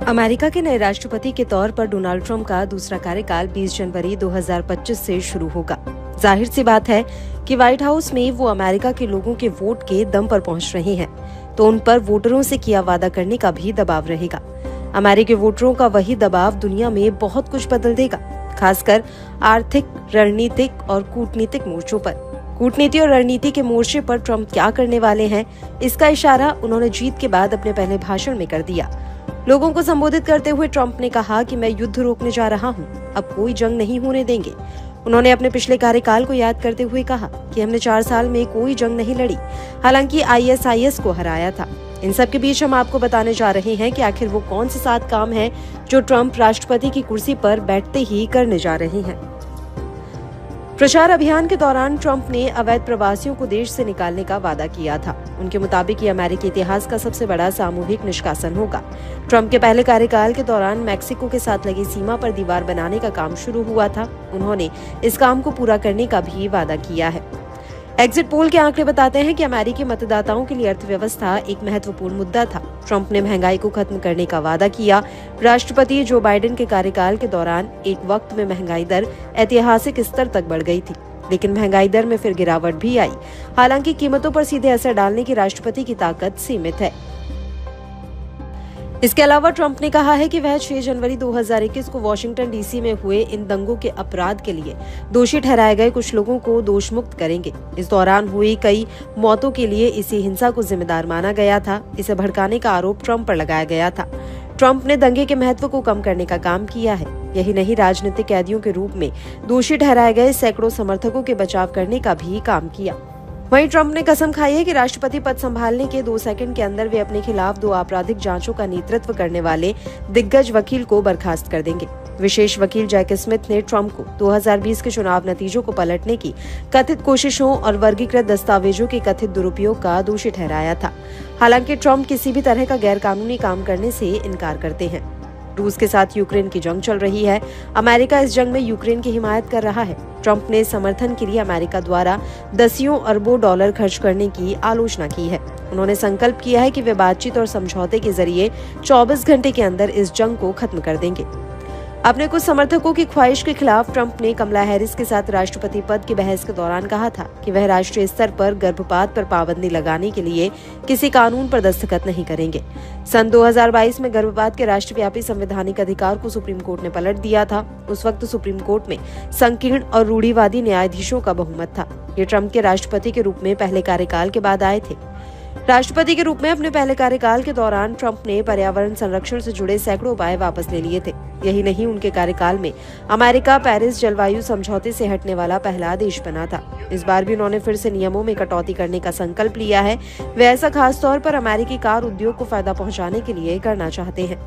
America के नए राष्ट्रपति के तौर पर डोनाल्ड ट्रंप का दूसरा कार्यकाल 20 जनवरी 2025 से शुरू होगा। जाहिर सी बात है कि व्हाइट हाउस में वो अमेरिका के लोगों के वोट के दम पर पहुंच रहे हैं, तो उन पर वोटरों से किया वादा करने का भी दबाव रहेगा। अमेरिकी वोटरों का वही दबाव दुनिया में बहुत कुछ बदल देगा, खासकर आर्थिक, रणनीतिक और कूटनीतिक मोर्चों पर। कूटनीति और रणनीति के मोर्चे पर ट्रंप क्या करने वाले हैं, इसका इशारा उन्होंने जीत के बाद अपने पहले भाषण में कर दिया। लोगों को संबोधित करते हुए ट्रंप ने कहा कि मैं युद्ध रोकने जा रहा हूं, अब कोई जंग नहीं होने देंगे। उन्होंने अपने पिछले कार्यकाल को याद करते हुए कहा कि हमने 4 साल में कोई जंग नहीं लड़ी, हालांकि ISIS को हराया था। इन सब के बीच हम आपको बताने जा रहे हैं कि आखिर वो कौन से 7 काम हैं जो ट्रंप राष्ट्रपति की कुर्सी पर बैठते ही करने जा रहे हैं। प्रचार अभियान के दौरान ट्रंप ने अवैध प्रवासियों को देश से निकालने का वादा किया था। उनके मुताबिक ये अमेरिकी इतिहास का सबसे बड़ा सामूहिक निष्कासन होगा। ट्रंप के पहले कार्यकाल के दौरान मैक्सिको के साथ लगी सीमा पर दीवार बनाने का काम शुरू हुआ था। उन्होंने इस काम को पूरा करने का भी वादा किया है। एग्जिट पोल के आंकड़े बताते हैं कि अमेरिकी मतदाताओं के लिए अर्थव्यवस्था एक महत्वपूर्ण मुद्दा था। ट्रंप ने महंगाई को खत्म करने का वादा किया। राष्ट्रपति जो बाइडेन के कार्यकाल के दौरान एक वक्त में महंगाई दर ऐतिहासिक स्तर तक बढ़ गई थी, लेकिन महंगाई दर में फिर गिरावट भी आई। हालांकि कीमतों पर सीधे असर डालने की राष्ट्रपति की ताकत सीमित है। इसके अलावा ट्रंप ने कहा है कि वह 6 जनवरी 2021 को वॉशिंगटन DC में हुए इन दंगों के अपराध के लिए दोषी ठहराए गए कुछ लोगों को दोष मुक्त करेंगे। इस दौरान हुई कई मौतों के लिए इसी हिंसा को जिम्मेदार माना गया था। इसे भड़काने का आरोप ट्रंप पर लगाया गया था। ट्रंप ने दंगे के महत्व को कम करने का काम किया है। यही नहीं, राजनीतिक कैदियों के रूप में दोषी ठहराए गए सैकड़ों समर्थकों के बचाव करने का भी काम किया। वहीं ट्रंप ने कसम खाई है कि राष्ट्रपति पद संभालने के 2 सेकंड के अंदर वे अपने खिलाफ 2 आपराधिक जांचों का नेतृत्व करने वाले दिग्गज वकील को बर्खास्त कर देंगे। विशेष वकील जैक स्मिथ ने ट्रंप को 2020 के चुनाव नतीजों को पलटने की कथित कोशिशों और वर्गीकृत दस्तावेजों के कथित दुरुपयोग का दोषी ठहराया था। हालांकि ट्रंप किसी भी तरह का गैरकानूनी काम करने से इनकार करते हैं। रूस के साथ यूक्रेन की जंग चल रही है। अमेरिका इस जंग में यूक्रेन की हिमायत कर रहा है। ट्रंप ने समर्थन के लिए अमेरिका द्वारा दसियों अरबों डॉलर खर्च करने की आलोचना की है। उन्होंने संकल्प किया है कि वे बातचीत और समझौते के जरिए 24 घंटे के अंदर इस जंग को खत्म कर देंगे। अपने कुछ समर्थकों की ख्वाहिश के खिलाफ ट्रंप ने कमला हैरिस के साथ राष्ट्रपति पद की बहस के दौरान कहा था कि वह राष्ट्रीय स्तर पर गर्भपात पर पाबंदी लगाने के लिए किसी कानून पर दस्तखत नहीं करेंगे। सन 2022 में गर्भपात के राष्ट्रव्यापी संवैधानिक अधिकार को सुप्रीम कोर्ट ने पलट दिया था। उस वक्त सुप्रीम कोर्ट में संकीर्ण और रूढ़िवादी न्यायाधीशों का बहुमत था। ये ट्रंप के राष्ट्रपति के रूप में पहले कार्यकाल के बाद आए थे। राष्ट्रपति के रूप में अपने पहले कार्यकाल के दौरान ट्रंप ने पर्यावरण संरक्षण से जुड़े सैकड़ों उपाय वापस ले लिए थे। यही नहीं, उनके कार्यकाल में अमेरिका पेरिस जलवायु समझौते से हटने वाला पहला देश बना था। इस बार भी उन्होंने फिर से नियमों में कटौती करने का संकल्प लिया है। वे ऐसा खास तौर पर अमेरिकी कार उद्योग को फायदा पहुंचाने के लिए करना चाहते हैं।